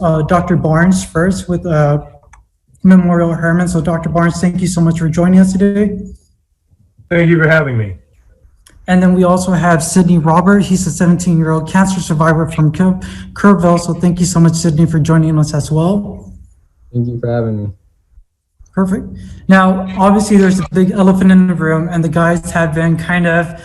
Dr. Barnes first with Memorial Hermann. So Dr. Barnes, thank you so much for joining us today. Thank you for having me. And then we also have Sidney Roberts. He's a 17-year-old cancer survivor from Kerrville. So thank you so much, Sidney, for joining us as well. Thank you for having me. Perfect. Now, obviously, there's a big elephant in the room, and the guys have been kind of,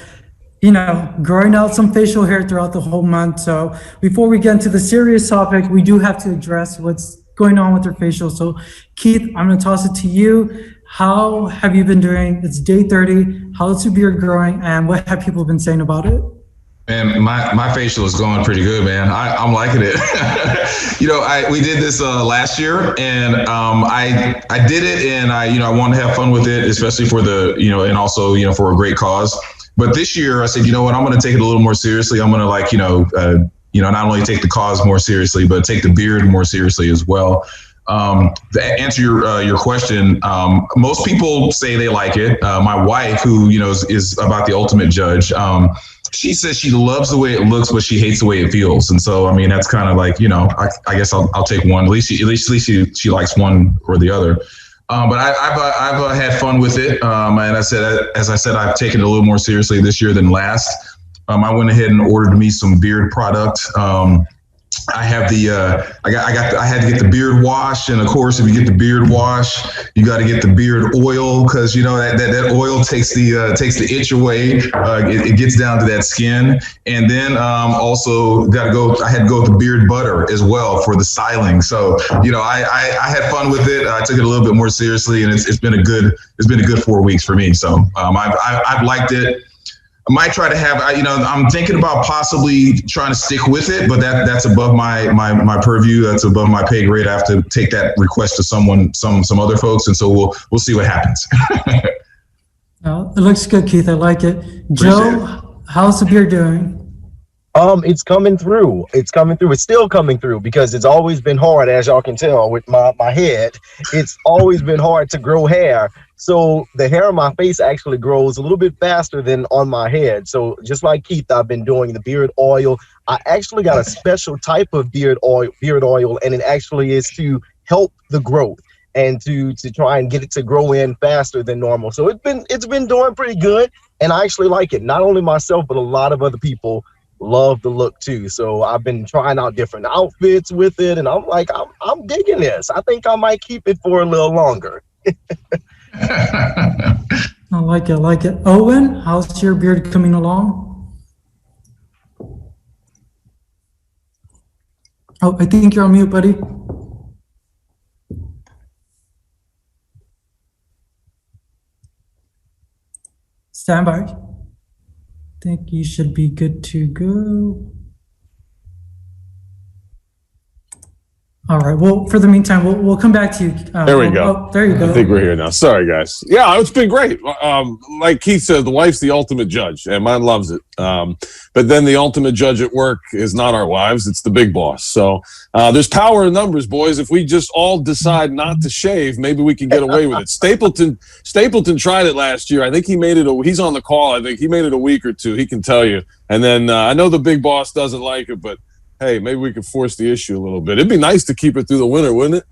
growing out some facial hair throughout the whole month. So before we get into the serious topic, we do have to address what's going on with their facial. So Keith, I'm going to toss it to you. How have you been doing? It's day 30. How's your beard growing, and what have people been saying about it? Man, my facial is going pretty good, man. I'm liking it. We did this last year, and I did it, and I want to have fun with it, especially for the and also for a great cause. But this year, I said, you know what, I'm going to take it a little more seriously. I'm going to not only take the cause more seriously, but take the beard more seriously as well. To answer your question, most people say they like it. My wife, who is about the ultimate judge, she says she loves the way it looks, but she hates the way it feels. And so, that's kind of like, I guess I'll take one. At least she likes one or the other. But I've had fun with it. And as I said, I've taken it a little more seriously this year than last. I went ahead and ordered me some beard product. I have I had to get the beard wash, and of course, if you get the beard wash, you got to get the beard oil, because that oil takes the itch away. It gets down to that skin, and then also I had to go with the beard butter as well for the styling. So I had fun with it. I took it a little bit more seriously, and it's been a good 4 weeks for me. So I've liked it. I might try to have, I'm thinking about possibly trying to stick with it, but that's above my purview. That's above my pay grade. I have to take that request to some other folks, and so we'll see what happens. Well, it looks good, Keith. I like it. Joe, how's the beard doing? It's coming through. It's still coming through, because it's always been hard, as y'all can tell with my head. It's always been hard to grow hair. So the hair on my face actually grows a little bit faster than on my head. So just like Keith, I've been doing the beard oil. I actually got a special type of beard oil, and it actually is to help the growth and to try and get it to grow in faster than normal. So it's been doing pretty good, and I actually like it. Not only myself, but a lot of other people love the look too. So I've been trying out different outfits with it, and I'm like, I'm digging this. I think I might keep it for a little longer. I like it. Owen, how's your beard coming along? Oh, I think you're on mute, buddy. Stand by. I think you should be good to go. All right. Well, for the meantime, we'll come back to you. There we go. Oh, there you go. I think we're here now. Sorry, guys. Yeah, it's been great. Like Keith said, the wife's the ultimate judge, and mine loves it. But then the ultimate judge at work is not our wives; it's the big boss. So there's power in numbers, boys. If we just all decide not to shave, maybe we can get away with it. Stapleton tried it last year. I think he made it. He's on the call. I think he made it a week or two. He can tell you. And then I know the big boss doesn't like it, but hey, maybe we could force the issue a little bit. It'd be nice to keep it through the winter, wouldn't it?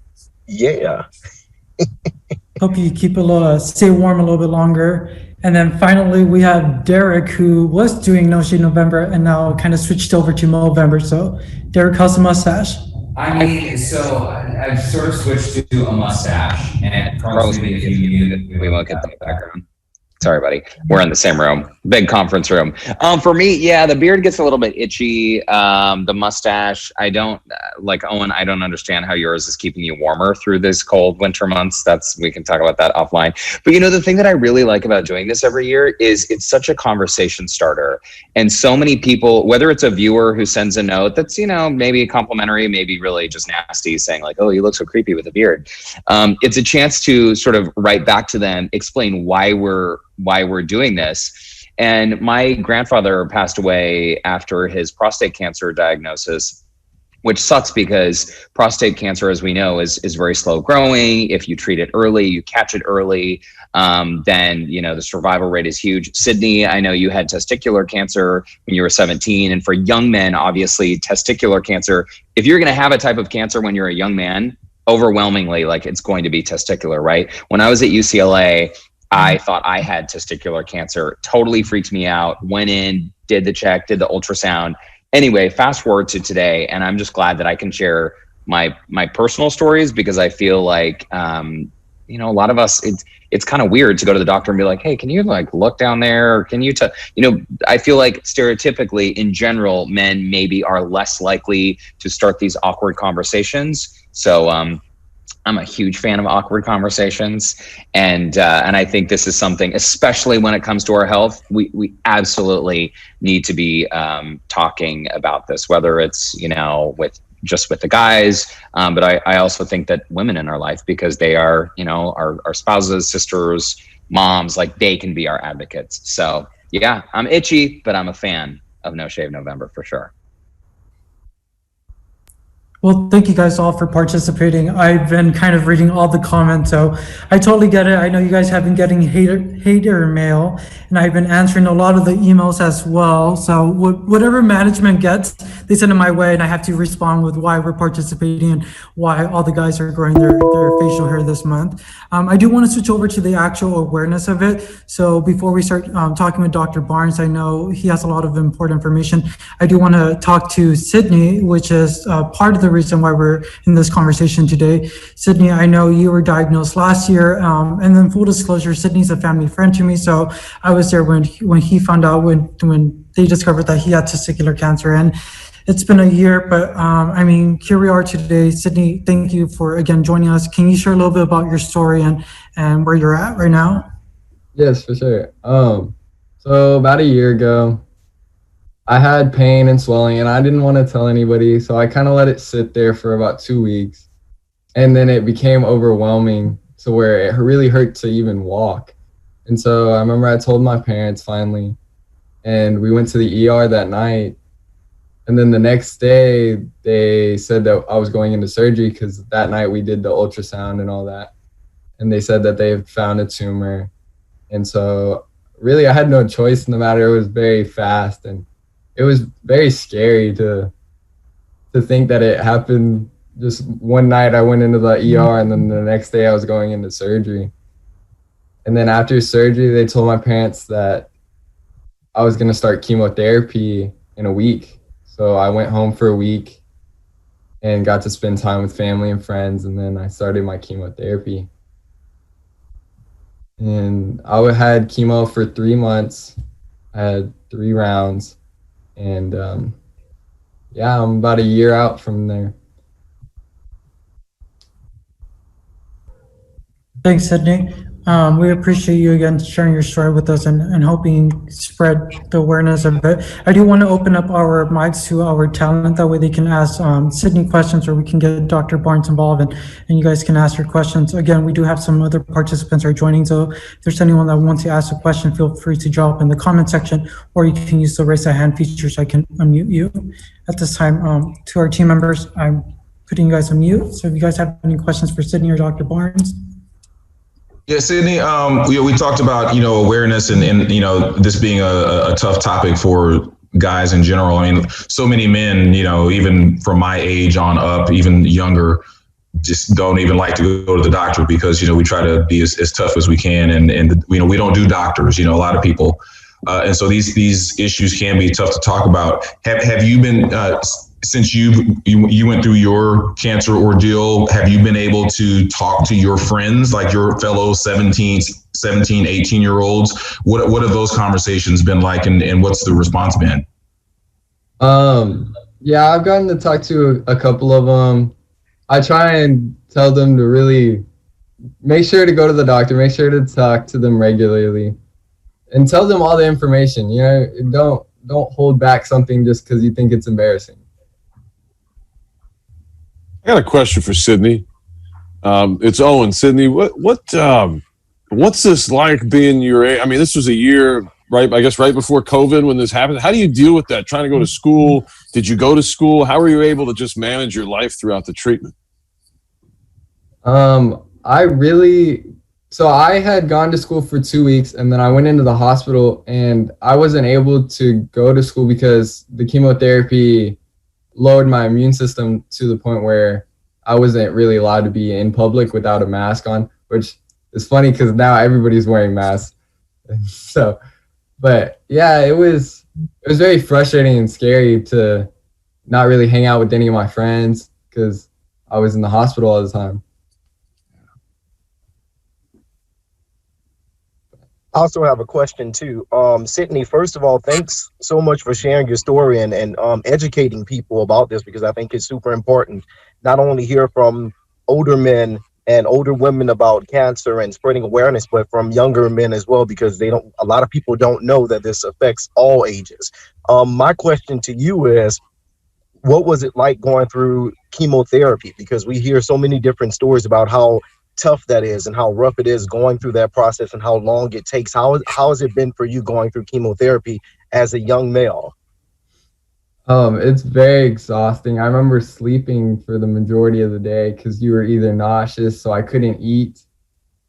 Yeah. Hope you keep stay warm a little bit longer. And then finally, we have Derek, who was doing No Shave November and now kind of switched over to Movember. So, Derek, how's the mustache? So I've sort of switched to a mustache, and probably if you knew that we won't get that background. Sorry, buddy. We're in the same room, big conference room. For me, yeah, the beard gets a little bit itchy. The mustache, I don't like. Owen, I don't understand how yours is keeping you warmer through this cold winter months. We can talk about that offline. But the thing that I really like about doing this every year is it's such a conversation starter. And so many people, whether it's a viewer who sends a note that's, maybe complimentary, maybe really just nasty, saying like, oh, you look so creepy with a beard. It's a chance to sort of write back to them, explain why we're doing this. And my grandfather passed away after his prostate cancer diagnosis. which sucks because prostate cancer, as we know, is very slow growing. If you treat it early, you catch it early, then, the survival rate is huge. Sidney, I know you had testicular cancer when you were 17. And for young men, obviously, testicular cancer, if you're going to have a type of cancer when you're a young man, overwhelmingly, like, it's going to be testicular, right? When I was at UCLA, I thought I had testicular cancer. Totally freaked me out. Went in, did the check, did the ultrasound. Anyway, fast forward to today, and I'm just glad that I can share my personal stories, because I feel like, a lot of us, it's kind of weird to go to the doctor and be like, hey, can you look down there? Or can you, I feel like stereotypically in general, men maybe are less likely to start these awkward conversations. So, I'm a huge fan of awkward conversations, and I think this is something, especially when it comes to our health, we absolutely need to be talking about this, whether it's with the guys, but I also think that women in our life, because they are our spouses, sisters, moms, like, they can be our advocates. So yeah, I'm itchy, but I'm a fan of No Shave November for sure. Well, thank you guys all for participating. I've been kind of reading all the comments, so I totally get it. I know you guys have been getting hater mail, and I've been answering a lot of the emails as well. So whatever management gets, they send it my way, and I have to respond with why we're participating and why all the guys are growing their facial hair this month. I do want to switch over to the actual awareness of it. So before we start talking with Dr. Barnes, I know he has a lot of important information. I do want to talk to Sidney, which is part of the reason why we're in this conversation today. Sidney, I know you were diagnosed last year, and then full disclosure, Sidney's a family friend to me, so I was there when he found out, when they discovered that he had testicular cancer, and it's been a year, but here we are today. Sidney, thank you for again joining us. Can you share a little bit about your story and where you're at right now? Yes, for sure. So about a year ago, I had pain and swelling, and I didn't want to tell anybody, so I kind of let it sit there for about 2 weeks, and then it became overwhelming to where it really hurt to even walk. And so I remember I told my parents finally, and we went to the ER that night, and then the next day they said that I was going into surgery, because that night we did the ultrasound and all that, and they said that they had found a tumor. And so really I had no choice in the matter. It was very fast, and it was very scary to think that it happened just one night. I went into the ER, and then the next day I was going into surgery. And then after surgery, they told my parents that I was going to start chemotherapy in a week. So I went home for a week and got to spend time with family and friends, and then I started my chemotherapy. And I had chemo for 3 months. I had 3 rounds. And I'm about a year out from there. Thanks, Sidney. We appreciate you again sharing your story with us and helping spread the awareness of it. I do want to open up our mics to our talent. That way they can ask Sidney questions, or we can get Dr. Barnes involved, and you guys can ask your questions. Again, we do have some other participants are joining, so if there's anyone that wants to ask a question, feel free to drop in the comment section, or you can use the raise a hand feature so I can unmute you. At this time, to our team members, I'm putting you guys on mute. So if you guys have any questions for Sidney or Dr. Barnes. Yeah, Sidney, we talked about, awareness and this being a tough topic for guys in general. I mean, so many men, even from my age on up, even younger, just don't even like to go to the doctor because, we try to be as tough as we can. And we don't do doctors, a lot of people. And so these issues can be tough to talk about. Have you been, since you went through your cancer ordeal, have you been able to talk to your friends, like your fellow 17, 18-year-olds? What have those conversations been like, and what's the response been? Yeah, I've gotten to talk to a couple of them. I try and tell them to really make sure to go to the doctor, make sure to talk to them regularly, and tell them all the information. Don't hold back something just because you think it's embarrassing. I got a question for Sidney. It's Owen. Sidney, what's this like being your age? I mean, this was a year right before COVID when this happened. How do you deal with that? Trying to go to school? Did you go to school? How were you able to just manage your life throughout the treatment? So I had gone to school for 2 weeks, and then I went into the hospital, and I wasn't able to go to school because the chemotherapy lowered my immune system to the point where I wasn't really allowed to be in public without a mask on, which is funny because now everybody's wearing masks. So, but yeah, it was very frustrating and scary to not really hang out with any of my friends because I was in the hospital all the time. I also have a question too. Sidney, first of all, thanks so much for sharing your story and educating people about this, because I think it's super important not only hear from older men and older women about cancer and spreading awareness, but from younger men as well, because a lot of people don't know that this affects all ages. My question to you is, what was it like going through chemotherapy? Because we hear so many different stories about how tough that is and how rough it is going through that process and how long it takes. How has it been for you going through chemotherapy as a young male? It's very exhausting. I remember sleeping for the majority of the day because you were either nauseous, so I couldn't eat.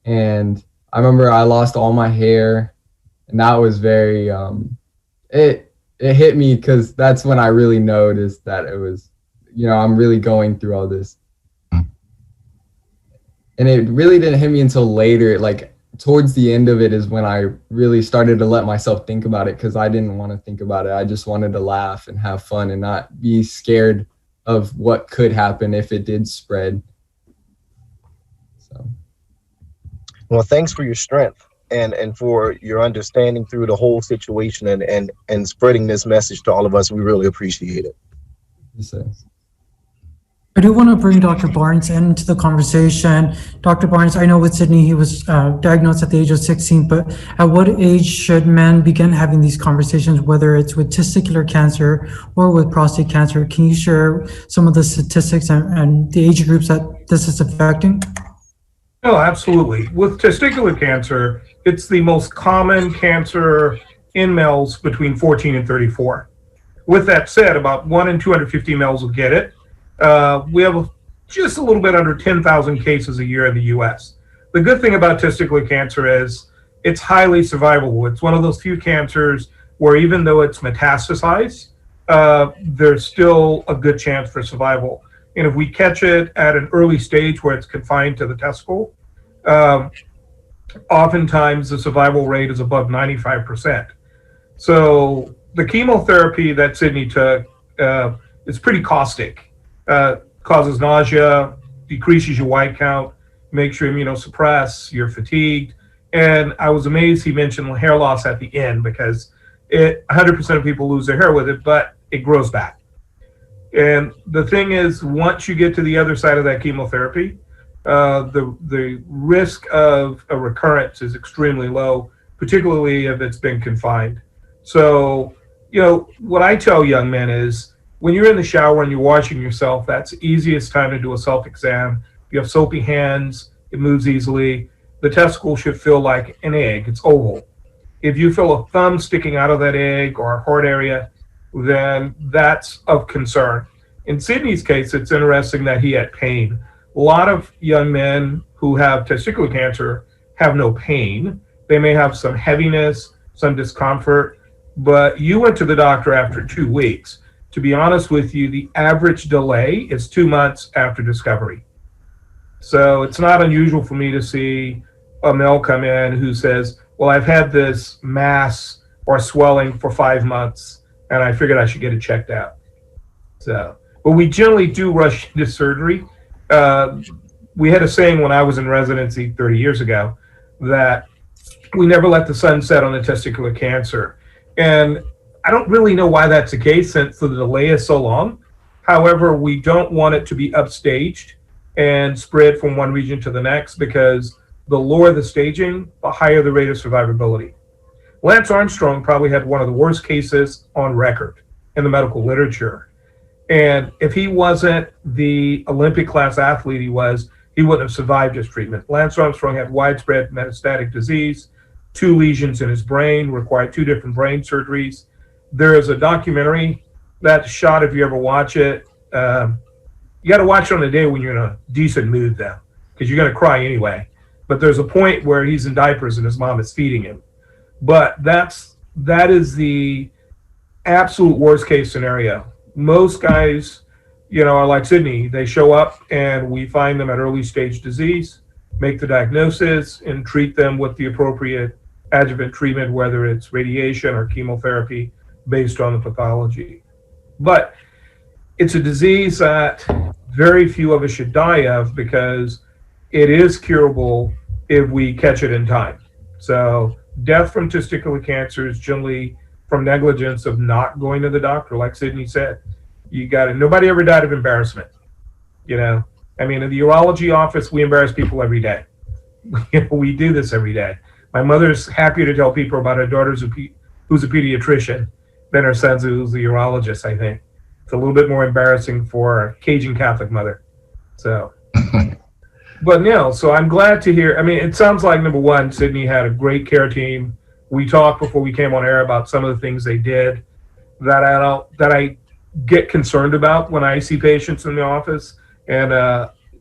And I remember I lost all my hair, and that was very, it hit me because that's when I really noticed that it was, I'm really going through all this. And it really didn't hit me until later, like towards the end of it is when I really started to let myself think about it, because I didn't want to think about it. I just wanted to laugh and have fun and not be scared of what could happen if it did spread. So, well, thanks for your strength and for your understanding through the whole situation and spreading this message to all of us. We really appreciate it. I do want to bring Dr. Barnes into the conversation. Dr. Barnes, I know with Sidney, he was diagnosed at the age of 16, but at what age should men begin having these conversations, whether it's with testicular cancer or with prostate cancer? Can you share some of the statistics and the age groups that this is affecting? Oh, absolutely. With testicular cancer, it's the most common cancer in males between 14 and 34. With that said, about 1 in 250 males will get it. We have just a little bit under 10,000 cases a year in the U.S. The good thing about testicular cancer is it's highly survivable. It's one of those few cancers where even though it's metastasized, there's still a good chance for survival. And if we catch it at an early stage where it's confined to the testicle, oftentimes the survival rate is above 95%. So the chemotherapy that Sidney took is pretty caustic. Causes nausea, decreases your white count, makes you immunosuppress, you're fatigued. And I was amazed he mentioned hair loss at the end, because 100% of people lose their hair with it, but it grows back. And the thing is, once you get to the other side of that chemotherapy, the risk of a recurrence is extremely low, particularly if it's been confined. So, what I tell young men is, when you're in the shower and you're washing yourself, that's the easiest time to do a self-exam. You have soapy hands, it moves easily. The testicle should feel like an egg, it's oval. If you feel a thumb sticking out of that egg or a hard area, then that's of concern. In Sidney's case, it's interesting that he had pain. A lot of young men who have testicular cancer have no pain. They may have some heaviness, some discomfort, but you went to the doctor after 2 weeks. To be honest with you, the average delay is 2 months after discovery. So it's not unusual for me to see a male come in who says, well, I've had this mass or swelling for 5 months, and I figured I should get it checked out. So, but we generally do rush into surgery. We had a saying when I was in residency 30 years ago that we never let the sun set on the testicular cancer. And I don't really know why that's the case, since the delay is so long. However, we don't want it to be upstaged and spread from one region to the next, because the lower the staging, the higher the rate of survivability. Lance Armstrong probably had one of the worst cases on record in the medical literature. And if he wasn't the Olympic class athlete he was, he wouldn't have survived his treatment. Lance Armstrong had widespread metastatic disease, 2 lesions in his brain, required 2 different brain surgeries. There is a documentary that's shot, if you ever watch it. You got to watch it on a day when you're in a decent mood, though, because you're going to cry anyway. But there's a point where he's in diapers and his mom is feeding him. But that is the absolute worst case scenario. Most guys, are like Sidney. They show up and we find them at early stage disease, make the diagnosis, and treat them with the appropriate adjuvant treatment, whether it's radiation or chemotherapy, based on the pathology. But it's a disease that very few of us should die of, because it is curable if we catch it in time. So death from testicular cancer is generally from negligence of not going to the doctor. Like Sidney said, nobody ever died of embarrassment. I mean, in the urology office, we embarrass people every day. We do this every day. My mother's happier to tell people about her daughter who's a pediatrician than her son who's a urologist, I think. It's a little bit more embarrassing for a Cajun Catholic mother. So, but no, so I'm glad to hear. I mean, it sounds like, number one, Sidney had a great care team. We talked before we came on air about some of the things they did that I get concerned about when I see patients in the office. And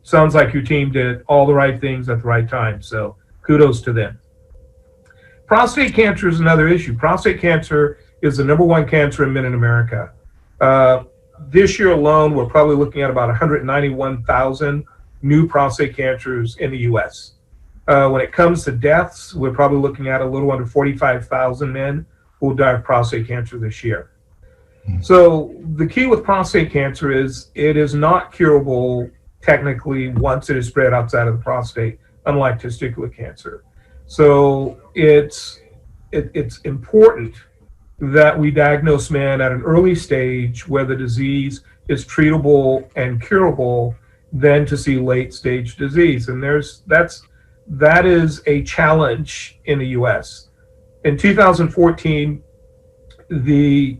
sounds like your team did all the right things at the right time. So kudos to them. Prostate cancer is another issue. Prostate cancer is the #1 cancer in men in America. This year alone, we're probably looking at about 191,000 new prostate cancers in the U.S. When it comes to deaths, we're probably looking at a little under 45,000 men who will die of prostate cancer this year. So the key with prostate cancer is it is not curable technically once it is spread outside of the prostate, unlike testicular cancer. So it's important that we diagnose men at an early stage where the disease is treatable and curable than to see late stage disease. And that is a challenge in the US. In 2014, the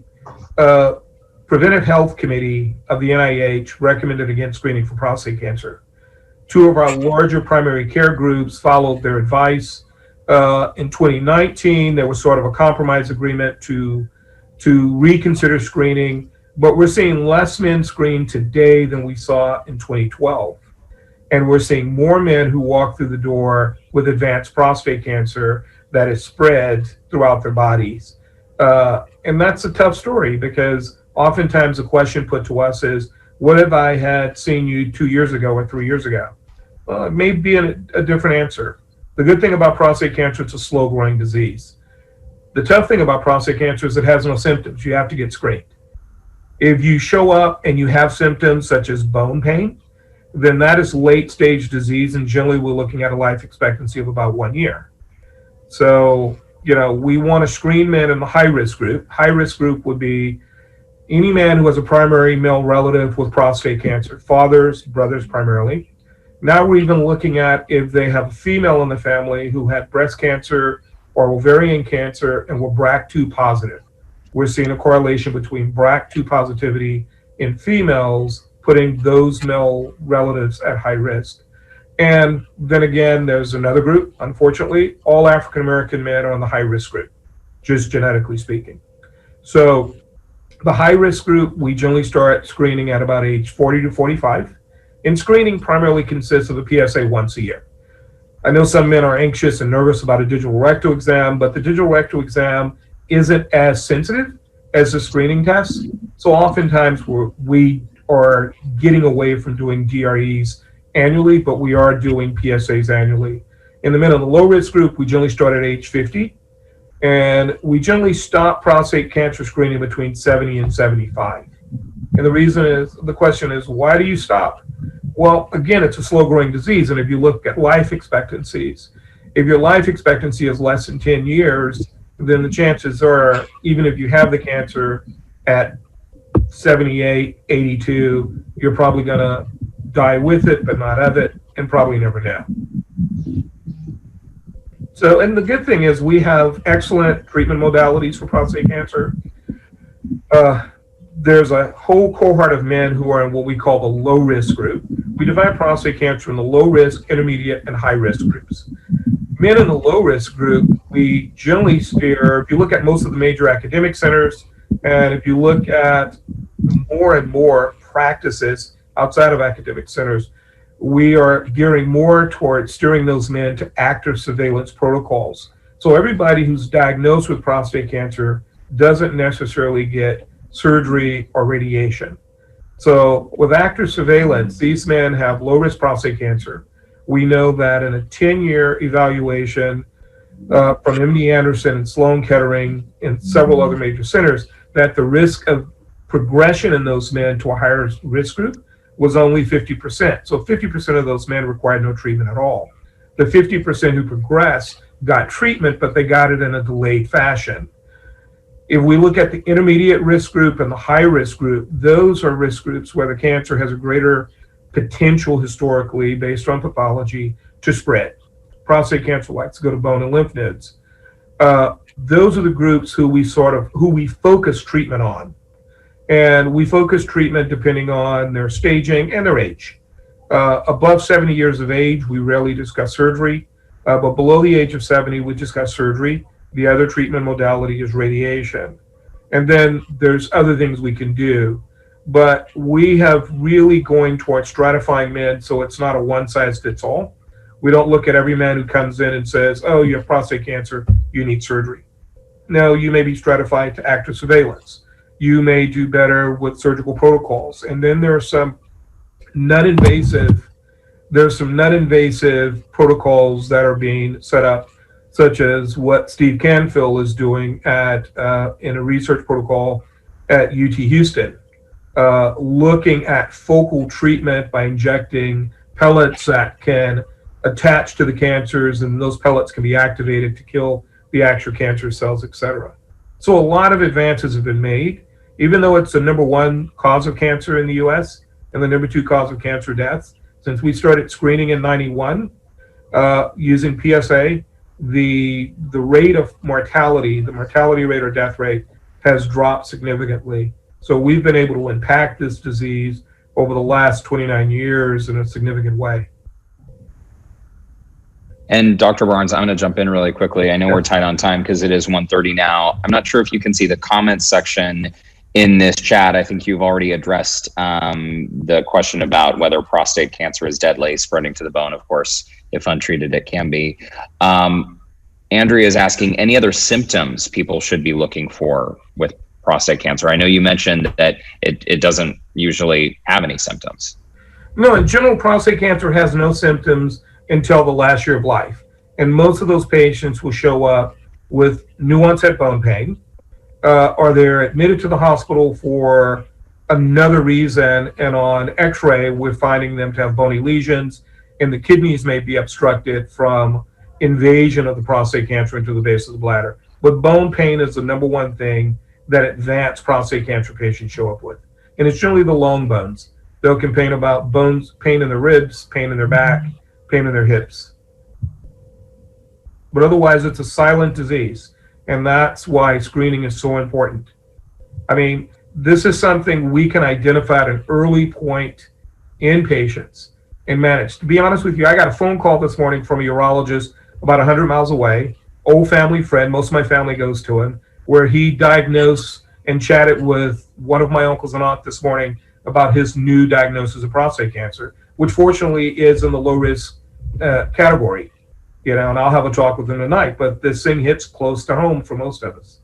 Preventive Health Committee of the NIH recommended against screening for prostate cancer. 2 of our larger primary care groups followed their advice. In 2019, there was sort of a compromise agreement to reconsider screening, but we're seeing less men screened today than we saw in 2012. And we're seeing more men who walk through the door with advanced prostate cancer that is spread throughout their bodies. And that's a tough story, because oftentimes the question put to us is, what if I had seen you 2 years ago or 3 years ago? Well, it may be a different answer. The good thing about prostate cancer, it's a slow growing disease. The tough thing about prostate cancer is it has no symptoms. You have to get screened. If you show up and you have symptoms such as bone pain, then that is late stage disease, and generally we're looking at a life expectancy of about 1 year. So, we want to screen men in the high risk group. High risk group would be any man who has a primary male relative with prostate cancer, fathers, brothers primarily. Now we're even looking at if they have a female in the family who had breast cancer or ovarian cancer and were BRCA2 positive. We're seeing a correlation between BRCA2 positivity in females, putting those male relatives at high risk. And then again, there's another group. Unfortunately, all African American men are in the high risk group, just genetically speaking. So the high risk group, we generally start screening at about age 40 to 45. And screening primarily consists of a PSA once a year. I know some men are anxious and nervous about a digital rectal exam, but the digital rectal exam isn't as sensitive as the screening test. So oftentimes we are getting away from doing DREs annually, but we are doing PSAs annually. In the men in the low risk group, we generally start at age 50, and we generally stop prostate cancer screening between 70 and 75. And the question is, why do you stop? Well, again, it's a slow growing disease. And if you look at life expectancies, if your life expectancy is less than 10 years, then the chances are, even if you have the cancer at 78, 82, you're probably going to die with it, but not of it, and probably never know. So, and the good thing is we have excellent treatment modalities for prostate cancer. There's a whole cohort of men who are in what we call the low risk group. We divide prostate cancer in the low risk, intermediate, and high risk groups. Men in the low risk group, we generally steer, if you look at most of the major academic centers, and if you look at more and more practices outside of academic centers, we are gearing more towards steering those men to active surveillance protocols. So everybody who's diagnosed with prostate cancer doesn't necessarily get surgery or radiation. So with active surveillance, these men have low risk prostate cancer. We know that in a 10-year evaluation from MD Anderson and Sloan Kettering and several other major centers, that the risk of progression in those men to a higher risk group was only 50%. So 50% of those men required no treatment at all. The 50% who progressed got treatment, but they got it in a delayed fashion. If we look at the intermediate risk group and the high risk group, those are risk groups where the cancer has a greater potential historically based on pathology to spread. Prostate cancer likes to go to bone and lymph nodes. Those are the groups who we focus treatment on. And we focus treatment depending on their staging and their age. Above 70 years of age, we rarely discuss surgery, but below the age of 70, we discuss surgery. The other treatment modality is radiation. And then there's other things we can do. But we have really going towards stratifying men so it's not a one size fits all. We don't look at every man who comes in and says, oh, you have prostate cancer, you need surgery. No, you may be stratified to active surveillance. You may do better with surgical protocols. And then there are some non-invasive protocols that are being set up, such as what Steve Canfield is doing in a research protocol at UT Houston, looking at focal treatment by injecting pellets that can attach to the cancers, and those pellets can be activated to kill the actual cancer cells, etc. So a lot of advances have been made, even though it's the #1 cause of cancer in the US and the #2 cause of cancer deaths. Since we started screening in 91 using PSA, the rate of mortality, the mortality rate or death rate has dropped significantly. So we've been able to impact this disease over the last 29 years in a significant way. And Dr. Barnes, I'm going to jump in really quickly. I know we're tight on time because it is 1:30 now. I'm not sure if you can see the comments section in this chat. I think you've already addressed the question about whether prostate cancer is deadly, spreading to the bone. Of course, if untreated, it can be. Andrea is asking, any other symptoms people should be looking for with prostate cancer? I know you mentioned that it doesn't usually have any symptoms. No, in general, prostate cancer has no symptoms until the last year of life. And most of those patients will show up with new onset bone pain, or they're admitted to the hospital for another reason, and on x-ray, we're finding them to have bony lesions, and the kidneys may be obstructed from invasion of the prostate cancer into the base of the bladder. But bone pain is the #1 thing that advanced prostate cancer patients show up with. And it's generally the long bones. They'll complain about pain in their ribs, pain in their back, pain in their hips. But otherwise, it's a silent disease. And that's why screening is so important. I mean, this is something we can identify at an early point in patients and manage. To be honest with you, I got a phone call this morning from a urologist about 100 miles away, old family friend, most of my family goes to him, where he diagnosed and chatted with one of my uncles and aunt this morning about his new diagnosis of prostate cancer, which fortunately is in the low risk category. And I'll have a talk with him tonight, but this thing hits close to home for most of us.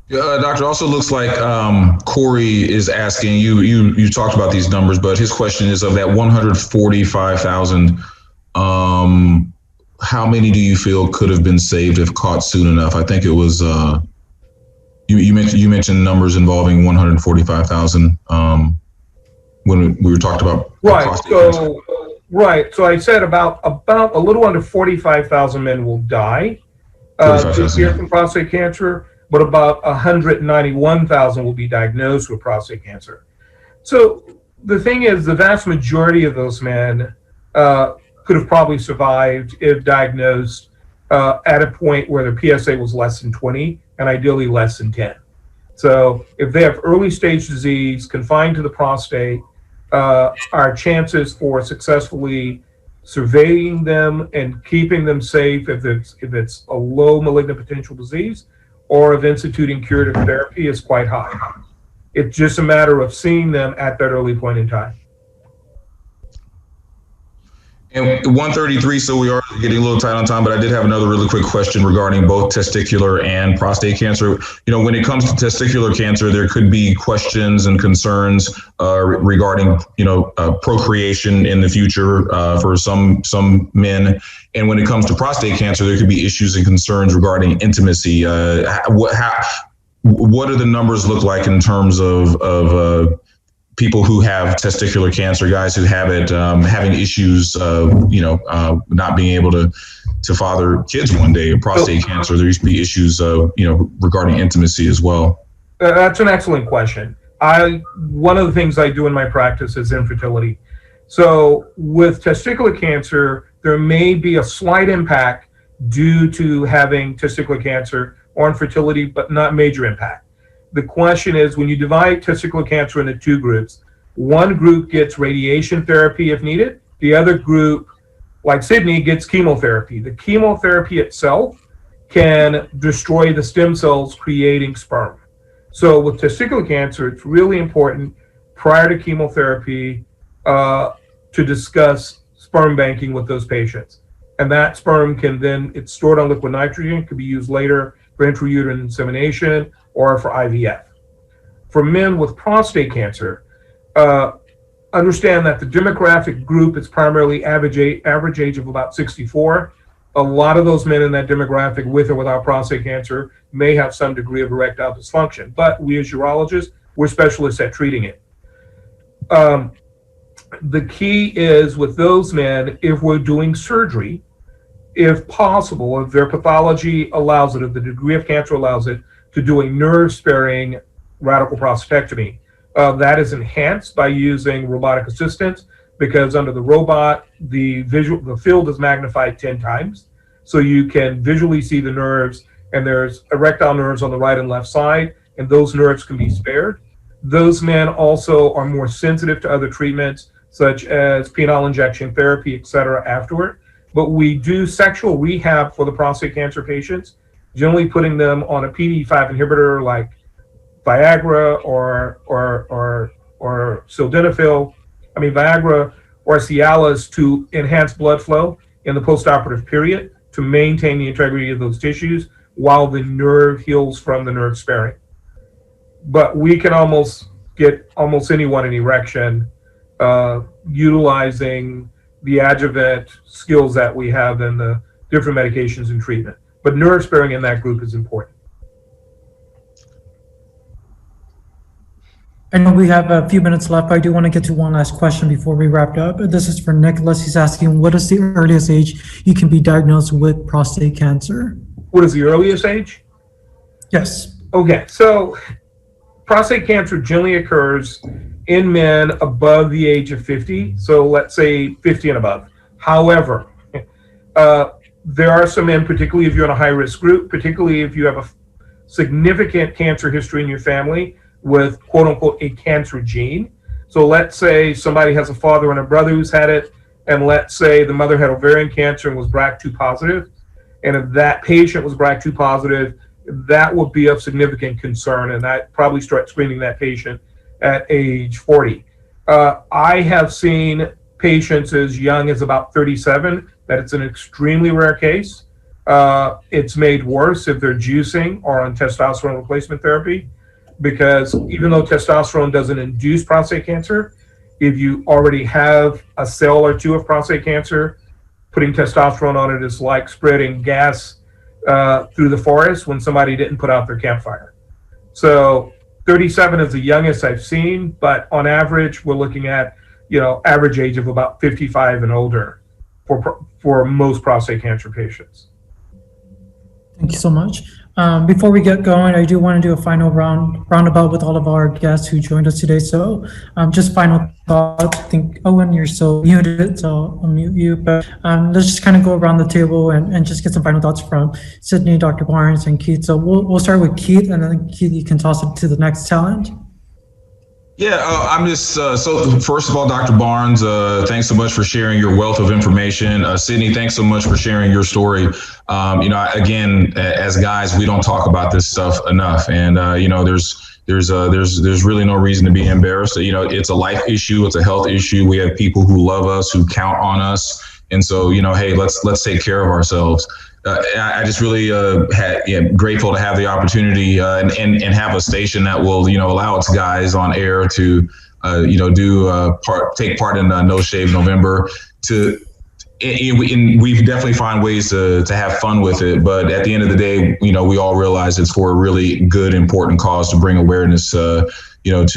Doctor, also looks like Corey is asking, you talked about these numbers, but his question is, of that 145,000, how many do you feel could have been saved if caught soon enough? I think it was, you mentioned numbers involving 145,000 when we were talking about prostate cancer. Right. So I said about a little under 45,000 men will die this year from prostate cancer, but about 191,000 will be diagnosed with prostate cancer. So the thing is, the vast majority of those men could have probably survived if diagnosed at a point where their PSA was less than 20 and ideally less than 10. So if they have early stage disease confined to the prostate, our chances for successfully surveying them and keeping them safe if it's a low malignant potential disease, or of instituting curative therapy is quite high. It's just a matter of seeing them at that early point in time. And 1:33, so we are getting a little tight on time, but I did have another really quick question regarding both testicular and prostate cancer. When it comes to testicular cancer, there could be questions and concerns regarding, procreation in the future for some men. And when it comes to prostate cancer, there could be issues and concerns regarding intimacy. What do the numbers look like in terms of people who have testicular cancer, guys who have it, having issues, not being able to father kids one day, prostate cancer, there used to be issues, regarding intimacy as well. That's an excellent question. One of the things I do in my practice is infertility. So with testicular cancer, there may be a slight impact due to having testicular cancer or infertility, but not major impact. The question is, when you divide testicular cancer into two groups, one group gets radiation therapy if needed. The other group, like Sidney, gets chemotherapy. The chemotherapy itself can destroy the stem cells creating sperm. So with testicular cancer, it's really important prior to chemotherapy to discuss sperm banking with those patients. And that sperm it's stored on liquid nitrogen, can be used later for intrauterine insemination or for IVF. For men with prostate cancer, understand that the demographic group is primarily average age of about 64. A lot of those men in that demographic with or without prostate cancer may have some degree of erectile dysfunction, but we as urologists, we're specialists at treating it. The key is with those men, if we're doing surgery, if possible, if their pathology allows it, if the degree of cancer allows it, to do a nerve-sparing radical prostatectomy. That is enhanced by using robotic assistance, because under the robot, the field is magnified 10 times. So you can visually see the nerves, and there's erectile nerves on the right and left side, and those nerves can be spared. Those men also are more sensitive to other treatments, such as penile injection therapy, et cetera, afterward. But we do sexual rehab for the prostate cancer patients, generally putting them on a PDE5 inhibitor like Viagra or sildenafil, Viagra or Cialis, to enhance blood flow in the postoperative period to maintain the integrity of those tissues while the nerve heals from the nerve sparing. But we can almost get almost anyone an erection utilizing the adjuvant skills that we have in the different medications and treatment. But nerve sparing in that group is important. I know we have a few minutes left, but I do want to get to one last question before we wrap up. This is for Nicholas. He's asking, what is the earliest age you can be diagnosed with prostate cancer? What is the earliest age? Yes. Okay, so prostate cancer generally occurs in men above the age of 50. So let's say 50 and above. However, there are some men, particularly if you're in a high-risk group, particularly if you have a significant cancer history in your family with quote-unquote a cancer gene. So let's say somebody has a father and a brother who's had it, and let's say the mother had ovarian cancer and was BRCA2 positive, and if that patient was BRCA2 positive, that would be of significant concern, and I'd probably start screening that patient at age 40. I have seen patients as young as about 37, that it's an extremely rare case. It's made worse if they're juicing or on testosterone replacement therapy, because even though testosterone doesn't induce prostate cancer, if you already have a cell or two of prostate cancer, putting testosterone on it is like spreading gas through the forest when somebody didn't put out their campfire. So 37 is the youngest I've seen, but on average, we're looking at, average age of about 55 and older for most prostate cancer patients. Thank you so much. Before we get going, I do want to do a final roundabout with all of our guests who joined us today. So just final thoughts. I think, Owen, you're still muted, so I'll mute you. But let's just kind of go around the table and just get some final thoughts from Sidney, Dr. Barnes, and Keith. So we'll start with Keith, and then Keith, you can toss it to the next talent. Yeah, I'm just, so first of all, Dr. Barnes, thanks so much for sharing your wealth of information. Sidney, thanks so much for sharing your story. Again, as guys, we don't talk about this stuff enough. And, there's really no reason to be embarrassed. It's a life issue. It's a health issue. We have people who love us, who count on us. And so, hey, let's take care of ourselves. I just really grateful to have the opportunity and have a station that will allow its guys on air to take part in No Shave November. We definitely find ways to have fun with it, but at the end of the day, we all realize it's for a really good, important cause to bring awareness to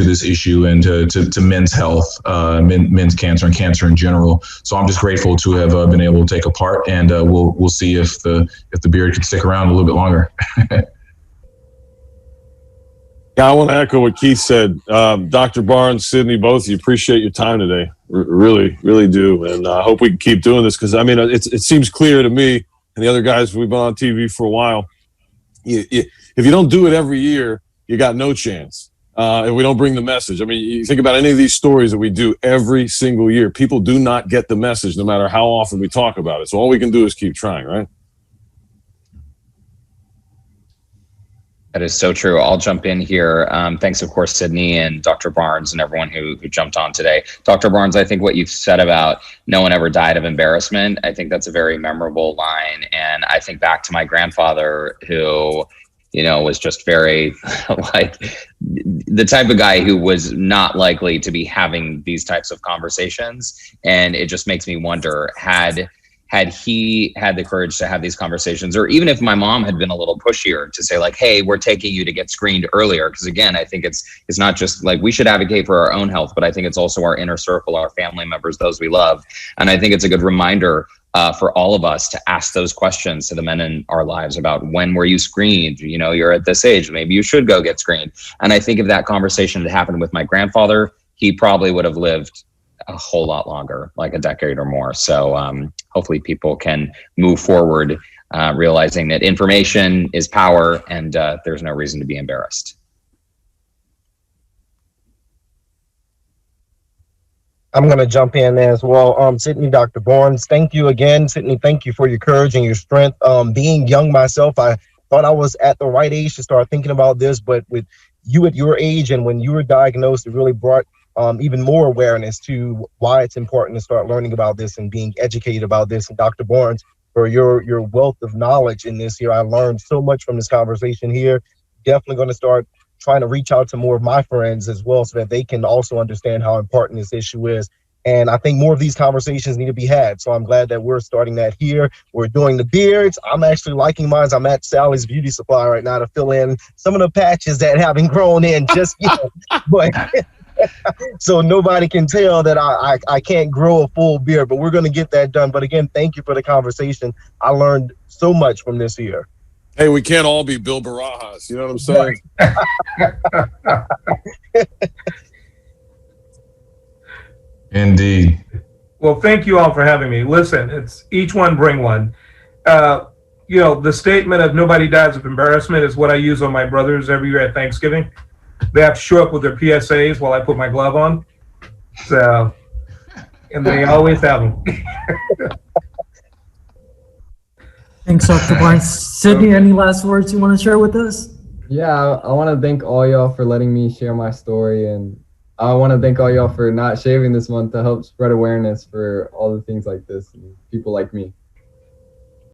this issue and to men's health, men's cancer and cancer in general. So I'm just grateful to have been able to take a part, and we'll see if the beard can stick around a little bit longer. Yeah, I want to echo what Keith said. Dr. Barnes, Sidney, both of you, appreciate your time today. Really, really do. And I hope we can keep doing this because, it seems clear to me and the other guys, we've been on TV for a while. If you don't do it every year, you got no chance. If we don't bring the message. You think about any of these stories that we do every single year. People do not get the message no matter how often we talk about it. So all we can do is keep trying, right? That is so true. I'll jump in here. Thanks, of course, Sidney and Dr. Barnes and everyone who jumped on today. Dr. Barnes, I think what you've said about no one ever died of embarrassment, I think that's a very memorable line. And I think back to my grandfather who, was just very like the type of guy who was not likely to be having these types of conversations. And it just makes me wonder, had he had the courage to have these conversations, or even if my mom had been a little pushier to say like, hey, we're taking you to get screened earlier. Because again, I think it's not just like we should advocate for our own health, but I think it's also our inner circle, our family members, those we love. And I think it's a good reminder for all of us to ask those questions to the men in our lives about when were you screened? You're at this age, maybe you should go get screened. And I think if that conversation had happened with my grandfather, he probably would have lived a whole lot longer, like a decade or more. So hopefully people can move forward, realizing that information is power and there's no reason to be embarrassed. I'm going to jump in as well. Sidney, Dr. Barnes, thank you again. Sidney, thank you for your courage and your strength. Being young myself, I thought I was at the right age to start thinking about this, but with you at your age and when you were diagnosed, it really brought even more awareness to why it's important to start learning about this and being educated about this. And Dr. Barnes, for your wealth of knowledge in this here, I learned so much from this conversation here. Definitely going to start trying to reach out to more of my friends as well so that they can also understand how important this issue is. And I think more of these conversations need to be had. So I'm glad that we're starting that here. We're doing the beards. I'm actually liking mine. I'm at Sally's Beauty Supply right now to fill in some of the patches that haven't grown in just yet. But so nobody can tell that I can't grow a full beard, but we're going to get that done. But again, thank you for the conversation. I learned so much from this year. Hey, we can't all be Bill Barajas. You know what I'm saying? Indeed. Well, thank you all for having me. Listen, it's each one bring one. The statement of nobody dies of embarrassment is what I use on my brothers every year at Thanksgiving. They have to show up with their PSAs while I put my glove on. So, and they always have them. Thanks, Dr. Barnes. Sidney, any last words you want to share with us? Yeah, I want to thank all y'all for letting me share my story, and I want to thank all y'all for not shaving this month to help spread awareness for all the things like this and people like me.